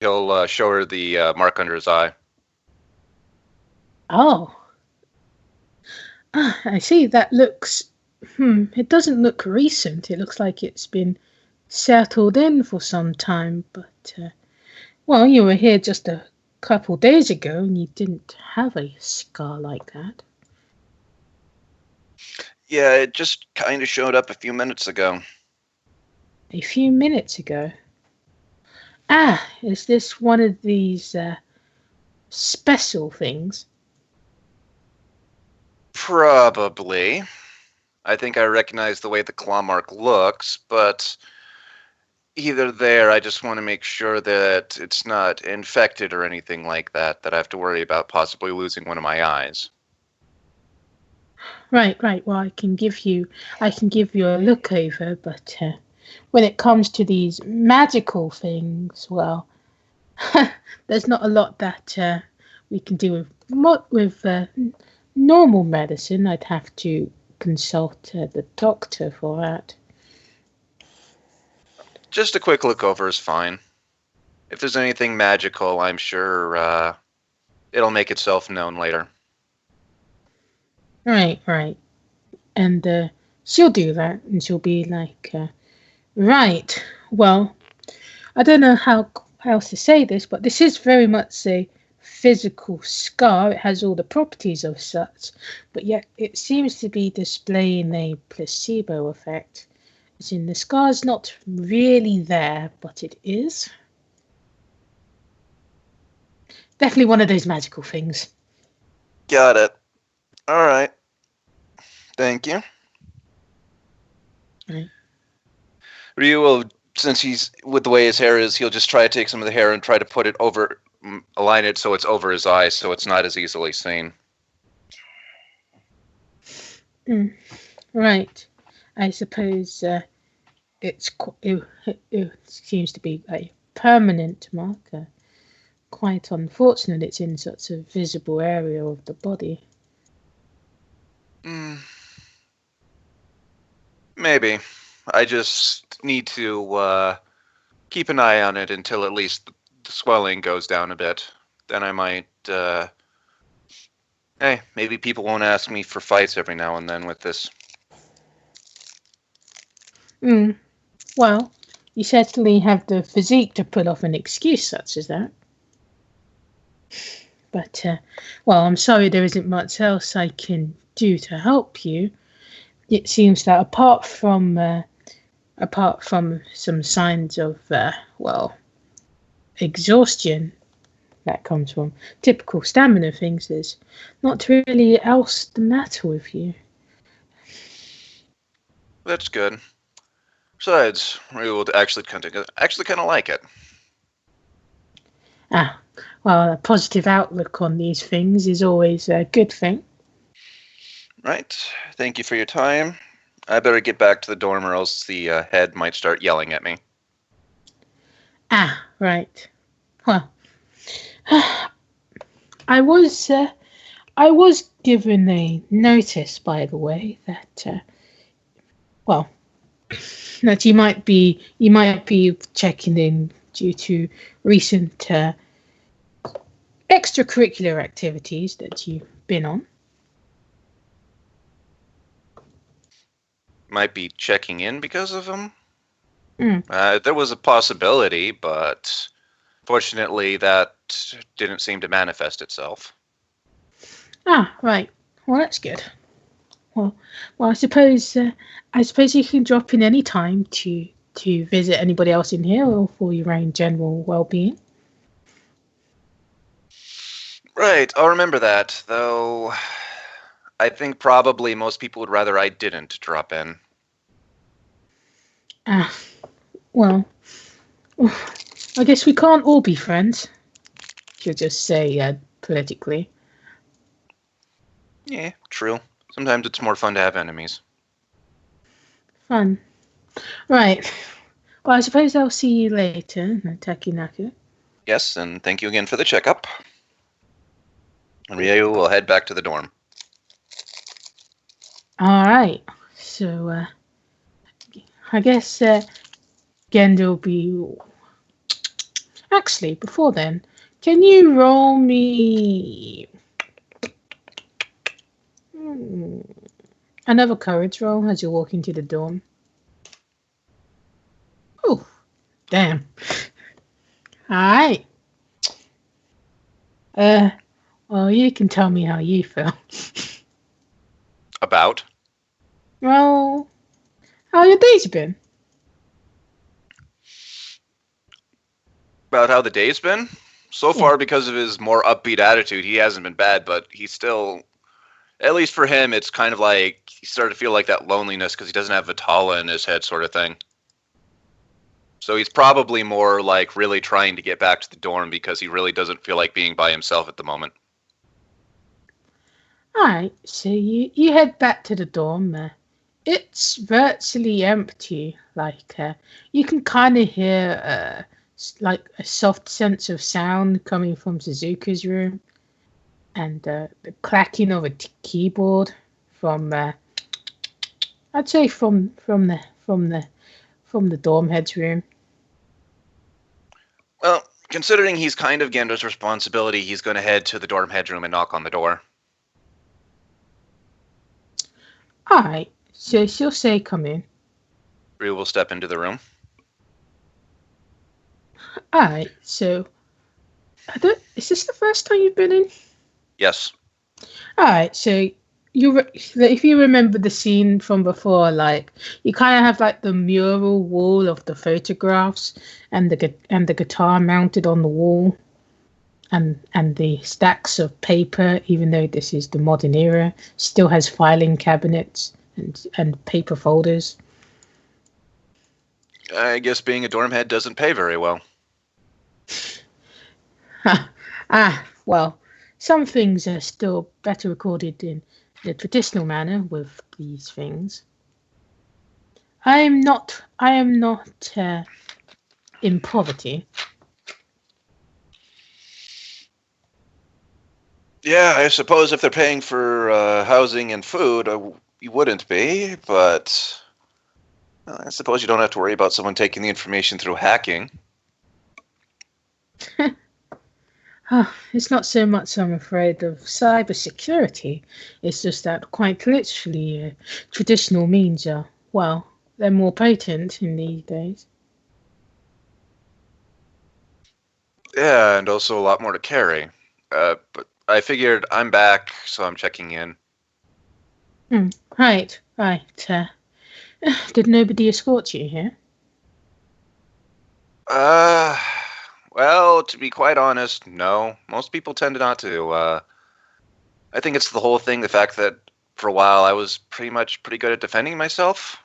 He'll show her the mark under his eye. Oh. I see. That looks. It doesn't look recent. It looks like it's been settled in for some time. But, well, you were here just a couple days ago and you didn't have a scar like that. Yeah, it just kind of showed up a few minutes ago. A few minutes ago. Is this one of these special things? Probably. I think I recognize the way the claw mark looks, but either there, I just want to make sure that it's not infected or anything like that, that I have to worry about possibly losing one of my eyes. Right. Well, I can give you a look over, but when it comes to these magical things, well, there's not a lot that we can do with normal medicine. I'd have to consult the doctor for that. Just a quick look over is fine. If there's anything magical, I'm sure it'll make itself known later. Right. And she'll do that, and she'll be like, right, well, I don't know how else to say this, but this is very much a physical scar. It has all the properties of such, but yet it seems to be displaying a placebo effect. As in, the scar's not really there, but it is. Definitely one of those magical things. Got it. All right. Thank you. Right. Ryu will, since he's with the way his hair is, he'll just try to take some of the hair and try to put it over, align it so it's over his eyes, so it's not as easily seen. Right. I suppose it seems to be a permanent marker. Quite unfortunate it's in such a visible area of the body. Maybe. I just need to keep an eye on it until at least the swelling goes down a bit. Then I might, hey, maybe people won't ask me for fights every now and then with this. Well, you certainly have the physique to pull off an excuse such as that. But, well, I'm sorry there isn't much else I can do to help you. It seems that apart from some signs of, well, exhaustion that comes from typical stamina things, there's not really else the matter with you. That's good. Besides, we will actually kind of like it. Well, a positive outlook on these things is always a good thing. Right. Thank you for your time. I better get back to the dorm or else the head might start yelling at me. Right. Well, I was given a notice, by the way, that well, that you might be checking in due to recent extracurricular activities that you've been on. Might be checking in because of them. There was a possibility, but fortunately that didn't seem to manifest itself. Right. Well, that's good. Well, I suppose you can drop in any time to visit anybody else in here or for your own general well-being. Right, I'll remember that, though I think probably most people would rather I didn't drop in. Well, I guess we can't all be friends. You'll just say politically. Yeah, true. Sometimes it's more fun to have enemies. Fun. Right. Well, I suppose I'll see you later, Takinaka. Yes, and thank you again for the checkup. Ryu will head back to the dorm. All right. So, I guess Gendo will be. Actually, before then, can you roll me another courage roll as you walk into the dorm? Oh, damn. Alright. Well, you can tell me how you feel. About? Well, how your days been? About how the day's been? So Yeah. far, because of his more upbeat attitude, he hasn't been bad, but he's still, at least for him, it's kind of like he started to feel like that loneliness because he doesn't have Vitala in his head sort of thing. So he's probably more like really trying to get back to the dorm because he really doesn't feel like being by himself at the moment. Alright, so you head back to the dorm. It's virtually empty. Like, you can kind of hear like a soft sense of sound coming from Suzuka's room, and the clacking of a keyboard from I'd say from the dorm head's room. Well, considering he's kind of Gendo's responsibility, he's going to head to the dorm headroom and knock on the door. Alright, so she'll say come in. Ryu will step into the room. Alright, so is this the first time you've been in? Yes. Alright, so if you remember the scene from before, like you kind of have like the mural wall of the photographs and the guitar mounted on the wall, and the stacks of paper. Even though this is the modern era, still has filing cabinets and paper folders. I guess being a dorm head doesn't pay very well. Well, some things are still better recorded in the traditional manner with these things. I am not in poverty. Yeah, I suppose if they're paying for housing and food, you wouldn't be, but I suppose you don't have to worry about someone taking the information through hacking. It's not so much I'm afraid of cybersecurity. It's just that quite literally traditional means are, well, they're more potent in these days. Yeah, and also a lot more to carry. But I figured I'm back, so I'm checking in. Right. Did nobody escort you here? Well, to be quite honest, no. Most people tend not to. I think it's the whole thing, the fact that for a while I was pretty good at defending myself.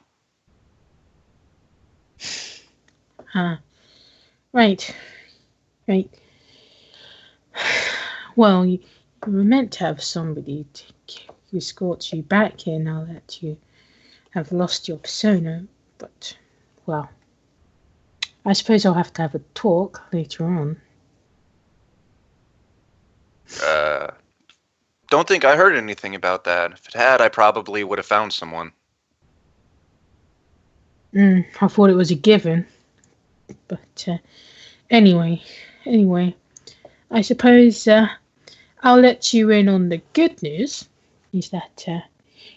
Right. Well, you were meant to have somebody to escort you back here now that you have lost your persona, but, well, I suppose I'll have to have a talk later on. Don't think I heard anything about that. If it had, I probably would have found someone. I thought it was a given. But anyway, I suppose I'll let you in on the good news, is that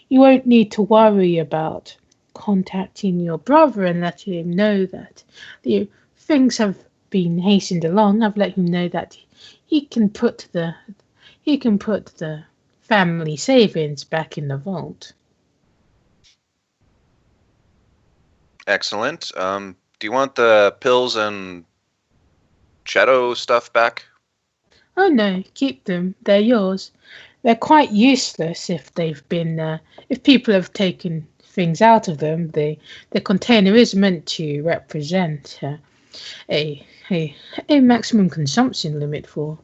you won't need to worry about contacting your brother and letting him know that the things have been hastened along. I've let him know that he can put the family savings back in the vault. Excellent. Do you want the pills and shadow stuff back? Oh no, keep them. They're yours. They're quite useless if they've been if people have taken things out of them. The container is meant to represent a maximum consumption limit for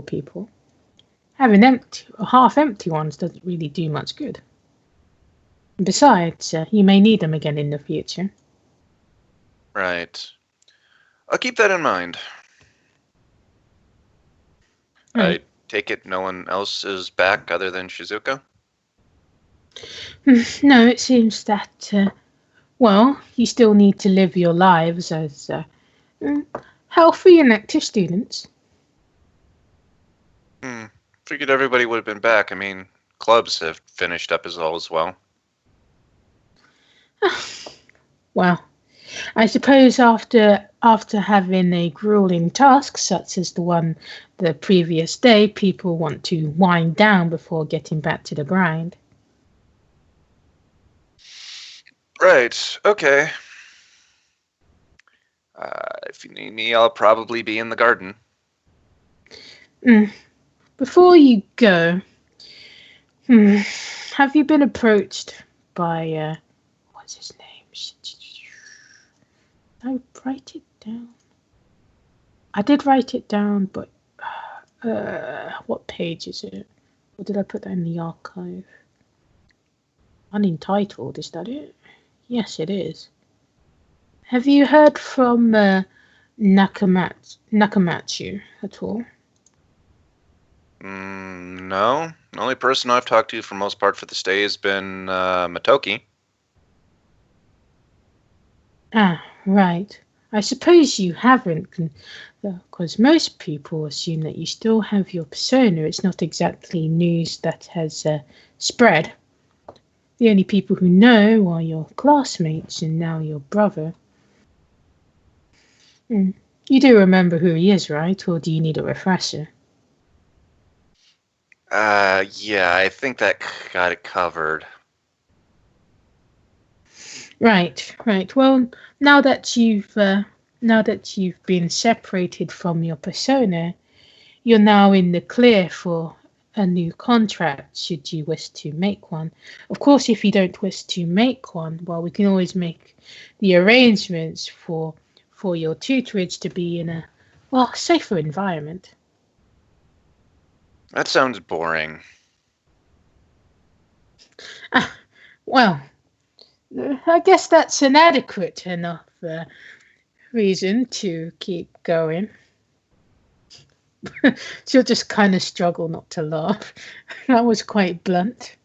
people. Having half empty ones doesn't really do much good. Besides, you may need them again in the future. Right. I'll keep that in mind. Right. I take it no one else is back other than Shizuka? No, it seems that, well, you still need to live your lives as healthy and active students. Figured everybody would have been back. I mean, clubs have finished up as well. Well, I suppose after having a grueling task such as the one the previous day, people want to wind down before getting back to the grind. Right. Okay. If you need me, I'll probably be in the garden. Before you go, have you been approached by what's his name? I write it down. I did write it down, but what page is it? Or did I put that in the archive? Unentitled, is that it? Yes, it is. Have you heard from Nakamatsu at all? No. The only person I've talked to for most part for this day has been Matoki. Ah, right. I suppose you haven't, because most people assume that you still have your persona. It's not exactly news that has spread. The only people who know are your classmates and now your brother. You do remember who he is, right? Or do you need a refresher? Yeah, I think that got it covered. Right. Well, now that you've been separated from your persona, you're now in the clear for a new contract should you wish to make one. Of course, if you don't wish to make one, well, we can always make the arrangements for your tutorage to be in a safer environment. That sounds boring. Well, I guess that's an adequate enough reason to keep going. She'll just kind of struggle not to laugh. That was quite blunt.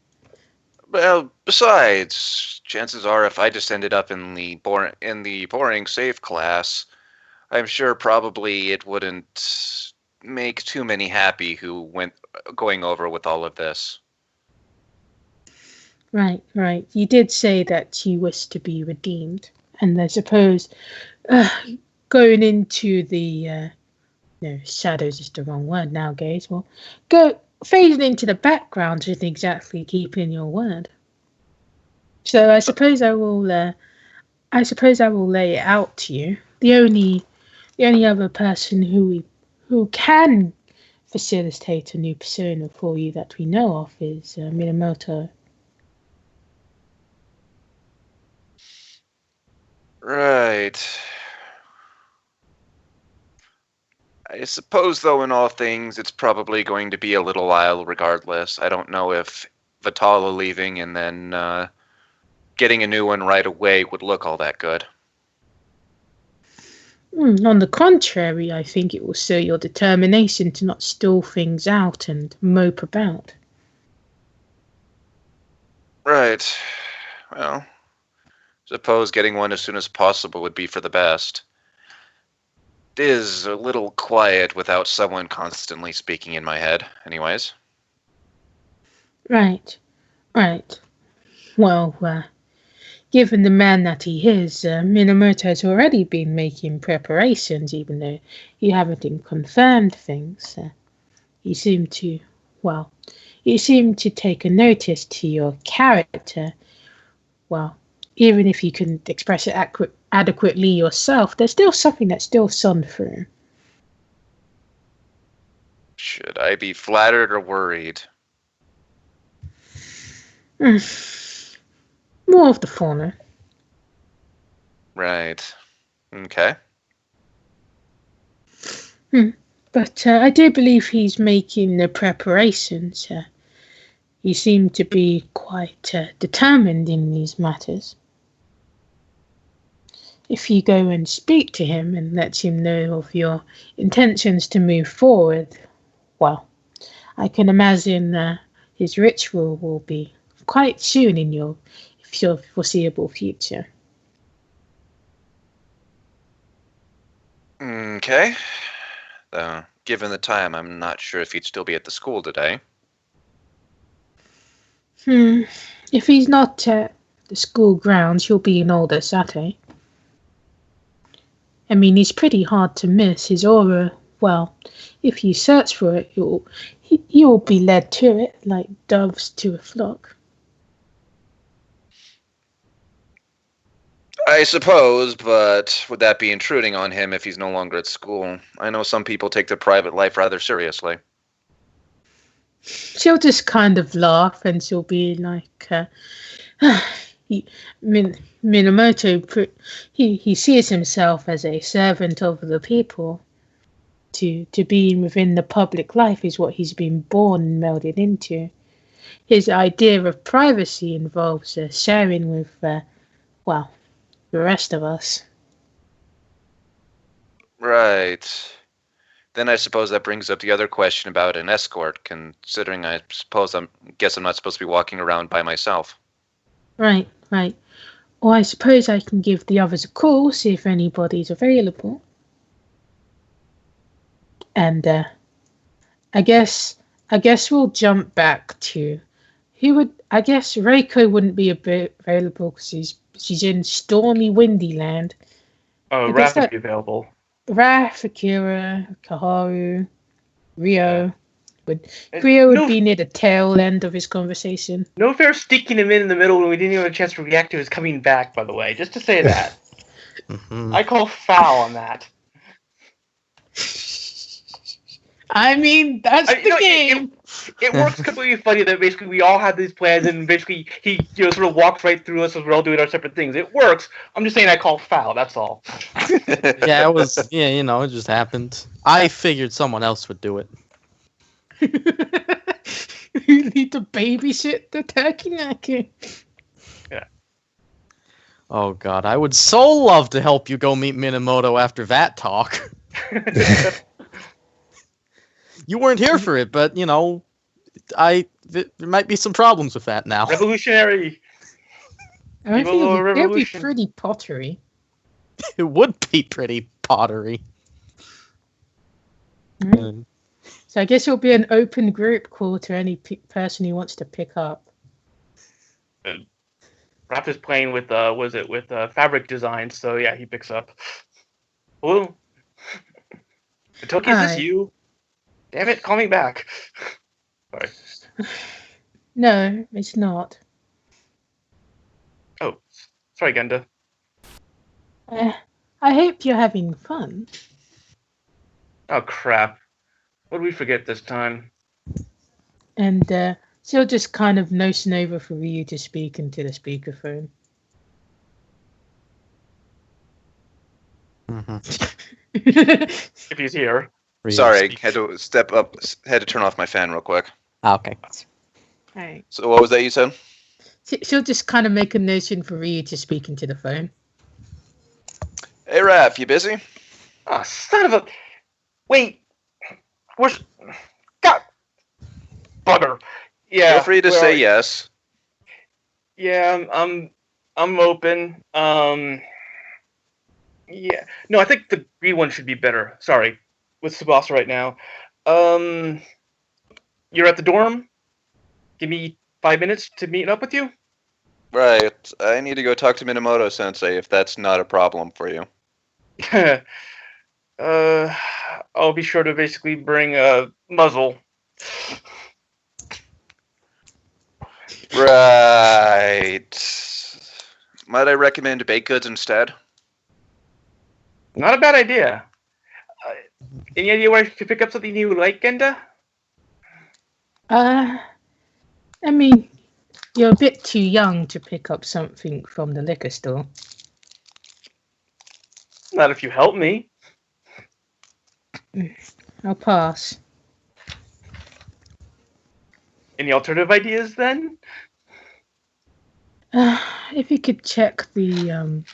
Well, besides, chances are if I just ended up in the boring safe class, I'm sure probably it wouldn't make too many happy who went going over with all of this. Right. You did say that you wish to be redeemed, and I suppose going into the no, shadows is the wrong word now, guys. Well, go fading into the background isn't exactly keeping your word. So I suppose I will lay it out to you. The only other person who can facilitate a new persona for you that we know of is Minamoto. Right. I suppose, though, in all things, it's probably going to be a little while regardless. I don't know if Vitala leaving and then getting a new one right away would look all that good. On the contrary, I think it will show your determination to not stall things out and mope about. Right. Well, suppose getting one as soon as possible would be for the best. It is a little quiet without someone constantly speaking in my head, anyways. Right. Well, given the man that he is, Minamoto has already been making preparations, even though you haven't confirmed things. You seem to, take a notice to your character. Well, even if you couldn't express it adequately yourself, there's still something that's still shone through. Should I be flattered or worried? More of the former. Right. Okay. But I do believe he's making the preparations. He seemed to be quite determined in these matters. If you go and speak to him and let him know of your intentions to move forward, well, I can imagine his ritual will be quite soon in your foreseeable future. Okay. Given the time, I'm not sure if he'd still be at the school today. If he's not at the school grounds, he'll be in Alder Saturday. I mean, he's pretty hard to miss. His aura, well, if you search for it, you'll be led to it like doves to a flock. I suppose, but would that be intruding on him if he's no longer at school? I know some people take their private life rather seriously. She'll just kind of laugh and she'll be like, Minamoto, he sees himself as a servant of the people. To be within the public life is what he's been born and melded into. His idea of privacy involves sharing with, the rest of us. Right. Then I suppose that brings up the other question about an escort, considering I guess I'm not supposed to be walking around by myself. Right. Or I suppose I can give the others a call, see if anybody's available. And I guess we'll jump back to I guess Reiko wouldn't be available because she's in stormy, windy land. Oh, Raph would be available. Raph, Akira, Kaharu, Rio. Rio would be near the tail end of his conversation. No fair sticking him in the middle when we didn't even have a chance to react to his coming back, by the way. Just to say that. I call foul on that. I mean, that's the game. It works completely funny that basically we all had these plans and basically he sort of walks right through us as we're all doing our separate things. It works. I'm just saying I call foul, that's all. Yeah, it was, it just happened. I figured someone else would do it. You need to babysit the takinaki. Yeah. Oh god, I would so love to help you go meet Minamoto after that talk. You weren't here for it, but there might be some problems with that now. Revolutionary. I think it would be pretty pottery. It would be pretty pottery. Mm-hmm. So I guess it'll be an open group call to any person who wants to pick up. Raph is playing with fabric design, so yeah, he picks up. Hello. Toki, is this you? Damn it, call me back. Sorry. No, it's not. Oh, sorry, Genda. I hope you're having fun. Oh, crap. What did we forget this time? And she'll just kind of notion over for you to speak into the speakerphone. If he's here. Sorry, had to step up, had to turn off my fan real quick. Okay. Alright. So what was that you said? She'll just kind of make a notion for Ryu to speak into the phone. Hey, Raph, you busy? Oh, son of a... Wait. Where's... God. Bugger. Yeah. Feel free to say yes. Yeah, I'm open. Yeah. No, I think the green one should be better. Sorry. With Tsubasa right now. You're at the dorm? Give me 5 minutes to meet up with you? Right. I need to go talk to Minamoto-sensei if that's not a problem for you. I'll be sure to basically bring a muzzle. Right. Might I recommend baked goods instead? Not a bad idea. Any idea where I could pick up something you like, Genda? I mean, you're a bit too young to pick up something from the liquor store. Not if you help me. I'll pass. Any alternative ideas then? If you could check the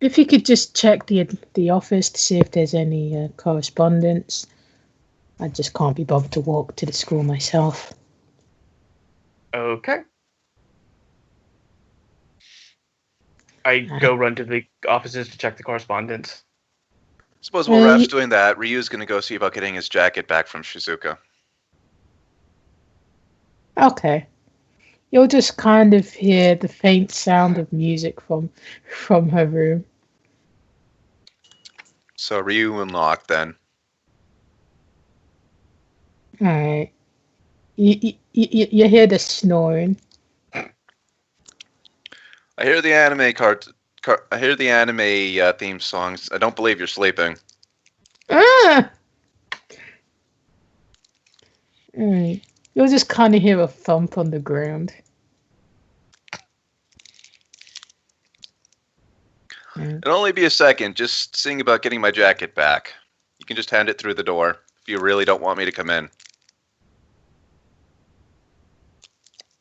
if you could just check the office to see if there's any correspondence. I just can't be bothered to walk to the school myself. Okay. I go run to the offices to check the correspondence. Suppose while Raph's doing that, Ryu's going to go see about getting his jacket back from Shizuka. Okay. You'll just kind of hear the faint sound of music from her room. So Ryu unlocked then. Alright. You hear the snoring. I hear the anime theme songs. I don't believe you're sleeping. Ah! Alright. You'll just kind of hear a thump on the ground. It'll only be a second, just seeing about getting my jacket back. You can just hand it through the door if you really don't want me to come in.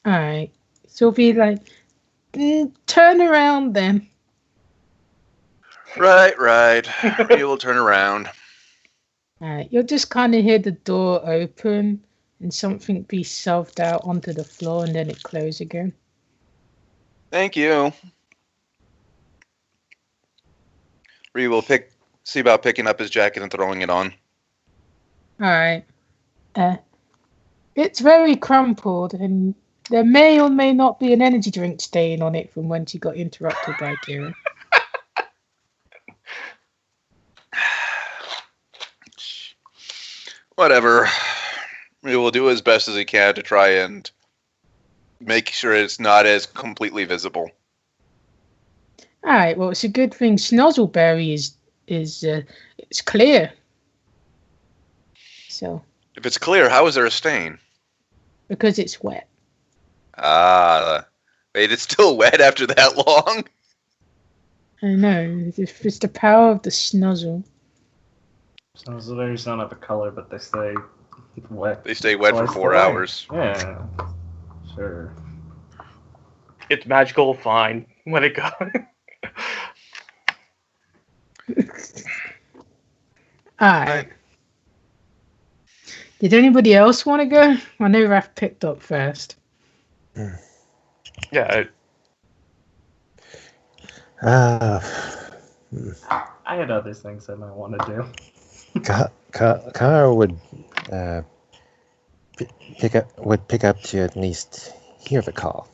Alright. So it'll be like, turn around then. Right. You will turn around. Alright. You'll just kind of hear the door open and something be shoved out onto the floor and then it close again. Thank you. Ryu will see about picking up his jacket and throwing it on. Alright. It's very crumpled and there may or may not be an energy drink stain on it from when she got interrupted by Kira. Whatever. He will do as best as he can to try and make sure it's not as completely visible. Alright, well it's a good thing Snozzleberry is it's clear. So If it's clear, how is there a stain? because it's wet. Ah, wait, it's still wet after that long? I know. It's the power of the Snuzzle. Snozzleberries don't have a color, but they stay wet. They stay wet for twice 4 the way. hours. Yeah, sure. It's magical, fine. Let it go. Alright. Did anybody else want to go? I know Raph picked up first. Yeah. I had other things I might want to do. Kara would pick up to at least hear the call.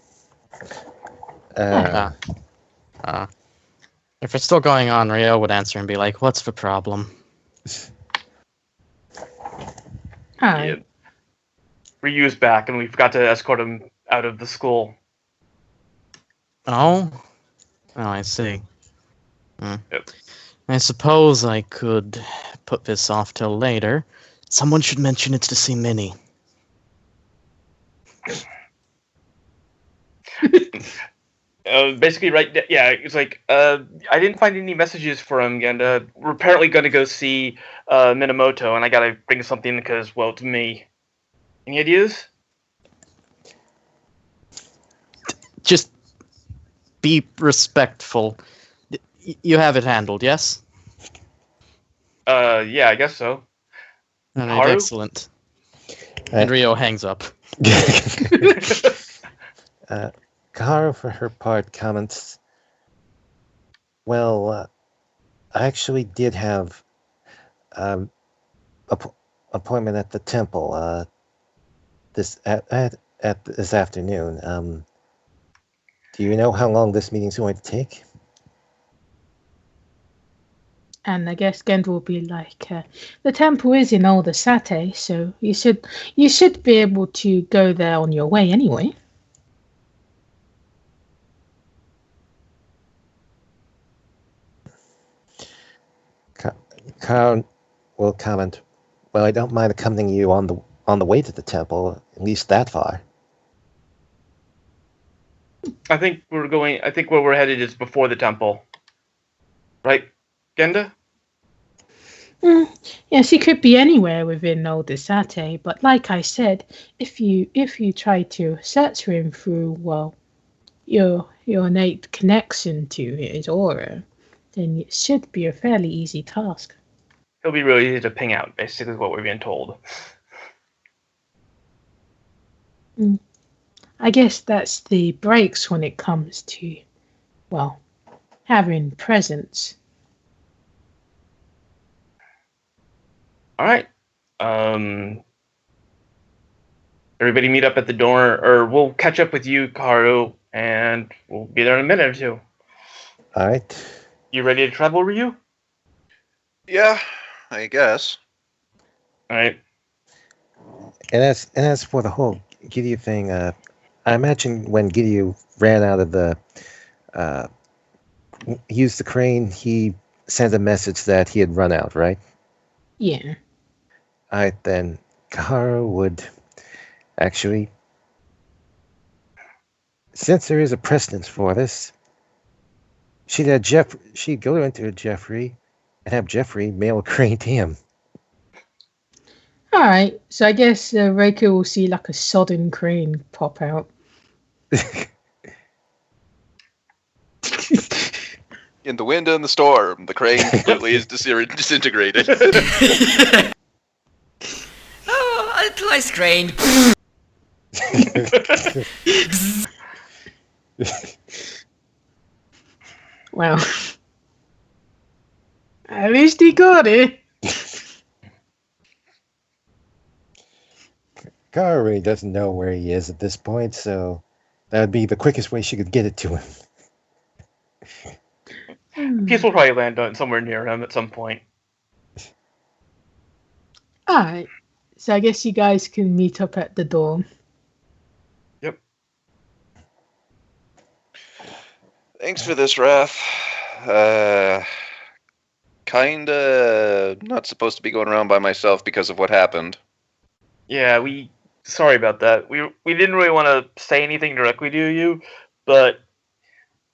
If it's still going on, Rio would answer and be like, "What's the problem?" Hi. Yeah. Ryu's back, and we forgot to escort him out of the school. Oh, I see. Yep. I suppose I could put this off till later. Someone should mention it's to see Minnie. Basically, right? Yeah, it's like I didn't find any messages for him, and we're apparently going to go see Minamoto, and I gotta bring something because, well, it's me. Any ideas? Just be respectful. You have it handled, yes? Yeah, I guess so. All right, Haru? excellent. And Rio hangs up. Kara, for her part, comments, well, I actually did have appointment at the temple this afternoon. Do you know how long this meeting's going to take? And I guess Gend will be like, the temple is in Old Asate, so you should be able to go there on your way anyway. Kara will comment, well, I don't mind accompanying you on the way to the temple, at least that far. I think where we're headed is before the temple. Right, Genda? Yes, it could be anywhere within Old Asate, but like I said, if you try to search for him through, well, your innate connection to his aura, then it should be a fairly easy task. He'll be really easy to ping out, basically is what we're being told. I guess that's the breaks when it comes to, well, having presence. All right. Everybody meet up at the door, or we'll catch up with you, Karu, and we'll be there in a minute or two. All right. You ready to travel, Ryu? Yeah, I guess. All right. And as for the whole Gidyu thing, I imagine when Gidyu ran out of the used the crane, he sent a message that he had run out, right? Yeah. All right, then Kara would actually, since there is a precedence for this, she'd go into Jeffrey and have Jeffrey mail a crane to him. All right. So I guess Reiko will see like a sodden crane pop out. In the wind and the storm, the crane completely is disintegrated. Oh, a nice crane. Well, at least he got it. Kara really doesn't know where he is at this point, so that would be the quickest way she could get it to him. Peace will probably land on somewhere near him at some point. Alright. So I guess you guys can meet up at the door. Yep. Thanks for this, Raph. Kinda not supposed to be going around by myself because of what happened. Yeah, sorry about that. We didn't really want to say anything directly to you, but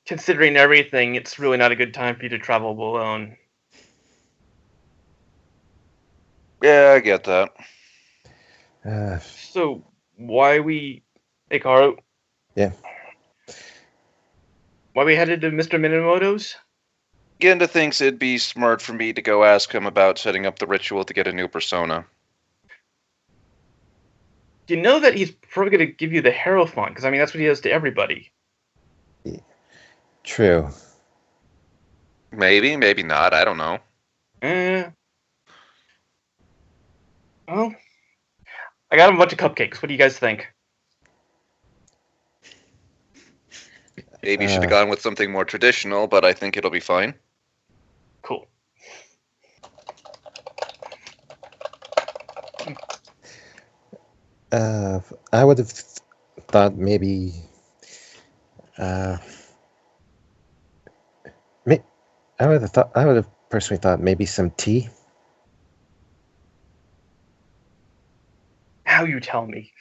considering everything, it's really not a good time for you to travel alone. Yeah, I get that. So, why Hikaru? Yeah. Why we headed to Mr. Minamoto's? Genda thinks it'd be smart for me to go ask him about setting up the ritual to get a new persona. You know that he's probably going to give you the Hierophant, because, I mean, that's what he does to everybody. True. Maybe, maybe not, I don't know. Well, I got him a bunch of cupcakes. What do you guys think? Maybe you should have gone with something more traditional, but I think it'll be fine. Cool. I would have thought maybe... I would have personally thought maybe some tea. Now you tell me.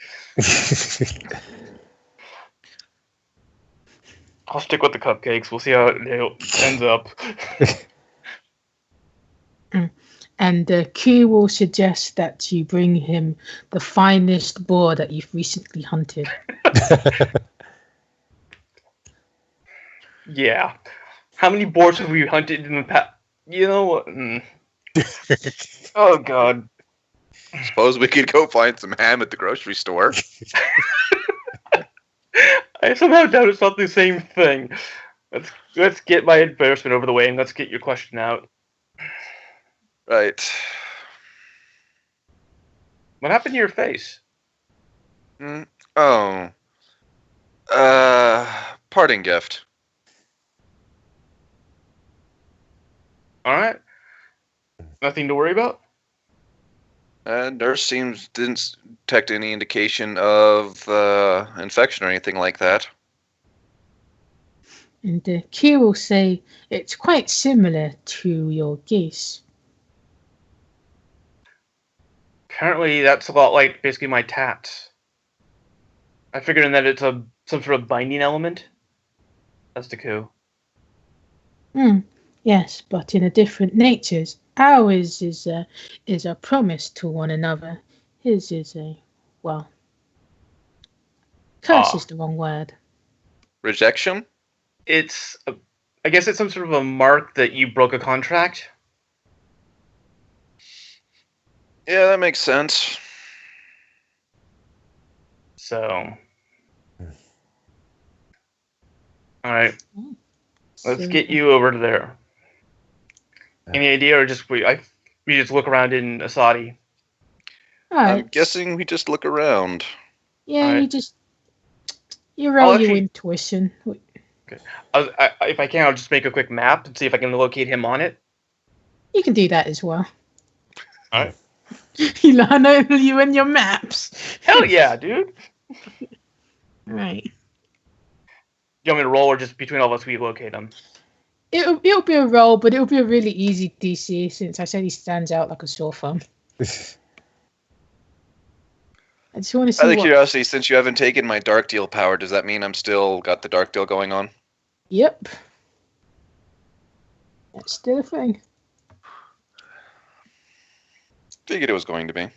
I'll stick with the cupcakes. We'll see how it ends up. And Q will suggest that you bring him the finest boar that you've recently hunted. Yeah. How many boars have we hunted in the past? You know what? Oh, God. Suppose we could go find some ham at the grocery store. I somehow doubt it's not the same thing. Let's get my embarrassment over the way and let's get your question out. Right. What happened to your face? Oh. Parting gift. Alright. Nothing to worry about? Nurse didn't detect any indication of infection or anything like that. And Q will say it's quite similar to your geese. Apparently, that's a lot like basically my tats. I figured in that it's some sort of binding element. That's the coup. Yes, but in a different natures. Ours is a promise to one another. His is curse is the wrong word. Rejection? I guess it's some sort of a mark that you broke a contract. Yeah, that makes sense. So, alright. Let's get you over to there. Any idea, or just wait? We just look around in Asadi. Alright. I'm guessing we just look around. Yeah, Alright. you roll I'll your actually- intuition. If I can, I'll just make a quick map and see if I can locate him on it. You can do that as well. Alright. You know you and your maps. Hell yeah, dude. Right. You want me to roll, or just between all of us we locate him? It'll be a roll, but it'll be a really easy DC since I said he stands out like a sore thumb. I just want to see Out of what... curiosity, since you haven't taken my Dark Deal power, does that mean I'm still got the Dark Deal going on? Yep. That's still a thing. Figured it was going to be.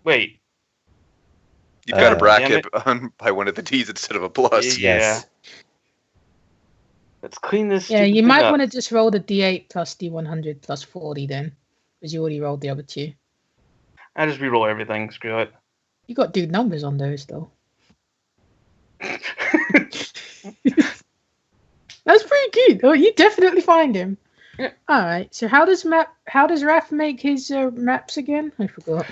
Wait. You've got a Damn bracket it. on by one of the D's instead of a plus. Yeah. Yes. Let's clean this. Yeah, stupid you thing might up. want to just roll the D8 plus D100 plus 40 then, because you already rolled the other two. I just re-roll everything. Screw it. You got to do numbers on those though. That's pretty good. Oh, you definitely find him. Yeah. All right. So how does Raph make his maps again? I forgot.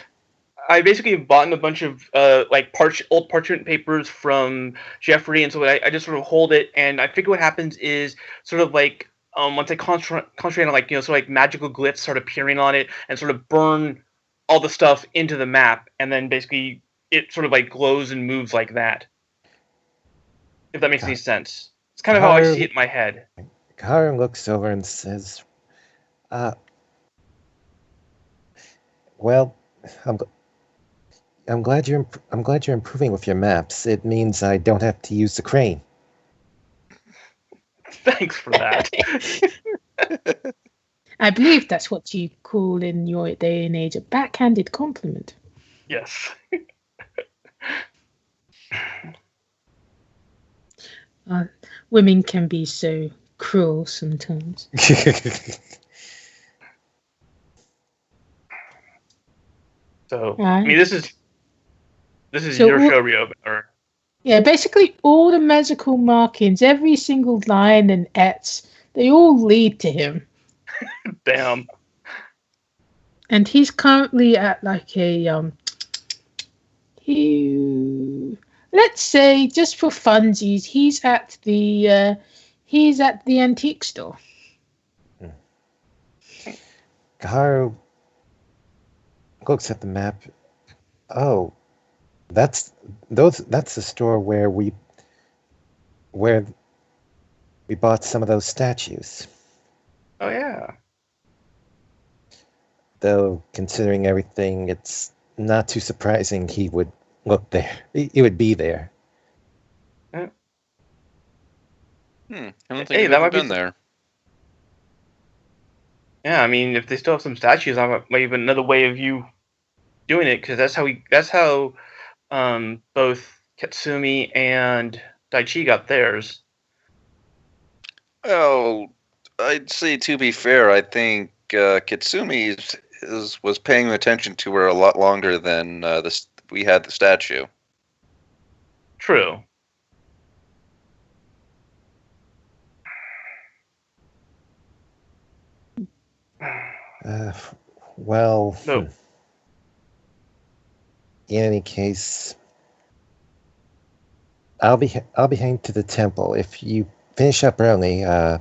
I basically bought him a bunch of old parchment papers from Jeffrey, and so I just sort of hold it, and I figure what happens is sort of like once I concentrate on sort of like magical glyphs start appearing on it, and sort of burn all the stuff into the map, and then basically it sort of like glows and moves like that. If that makes any sense, it's kind of how I see it in my head. Karu looks over and says, "Well, I'm glad you're improving with your maps. It means I don't have to use the crane." Thanks for that. I believe that's what you call in your day and age a backhanded compliment. Yes. Women can be so cruel sometimes. So Right. I mean, this is So your what- show, Rio. Or Yeah, basically all the magical markings, every single line and ets, they all lead to him. damn. And he's currently at like a let's say just for funsies, he's at the antique store. Karu looks at the map. Oh, that's the store where we bought some of those statues. Oh yeah. Though, considering everything, it's not too surprising he would look there. He would be there. I don't think Hey, I've that ever might be been there. Yeah, I mean, if they still have some statues, that might be another way of you doing it, because that's how both Katsumi and Daichi got theirs. Well, I'd say to be fair, I think Kitsumi was paying attention to her a lot longer than we had the statue. True. Well, No. in any case, I'll be heading to the temple. If you finish up early, I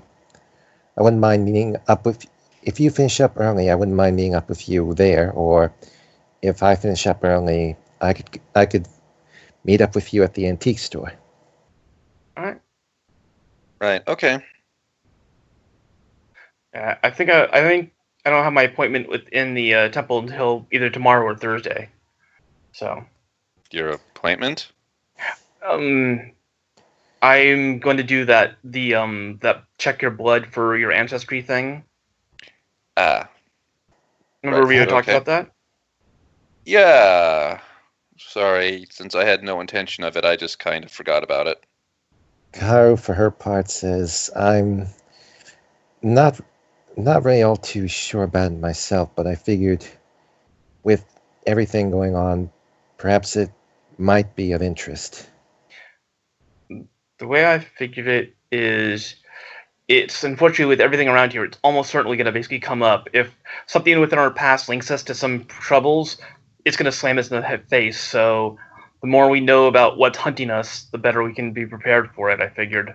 wouldn't mind meeting up with. If you finish up early, I wouldn't mind meeting up with you there. Or if I finish up early, I could meet up with you at the antique store. All right. Right. Okay. I think I don't have my appointment within the temple until either tomorrow or Thursday. So. Your appointment? I'm going to do that check your blood for your ancestry thing. Ah. Remember Right, Rio talked okay. about that? Yeah. Sorry, since I had no intention of it, I just kind of forgot about it. Karu, for her part, says, "I'm not really all too sure about it myself, but I figured with everything going on, perhaps it might be of interest." The way I figured it is, it's unfortunately with everything around here, it's almost certainly going to basically come up. If something within our past links us to some troubles, it's going to slam us in the face. So the more we know about what's hunting us, the better we can be prepared for it, I figured.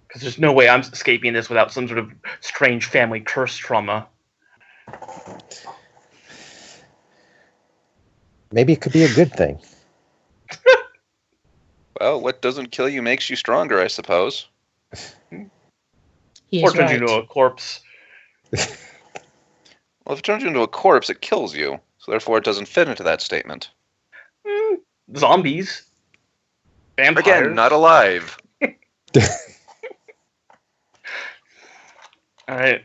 Because there's no way I'm escaping this without some sort of strange family curse trauma. Maybe it could be a good thing. Well, what doesn't kill you makes you stronger, I suppose. He Or is turns you right. into a corpse. Well, if it turns you into a corpse, it kills you. So therefore, it doesn't fit into that statement. Zombies. Vampires. Again, not alive. Alright.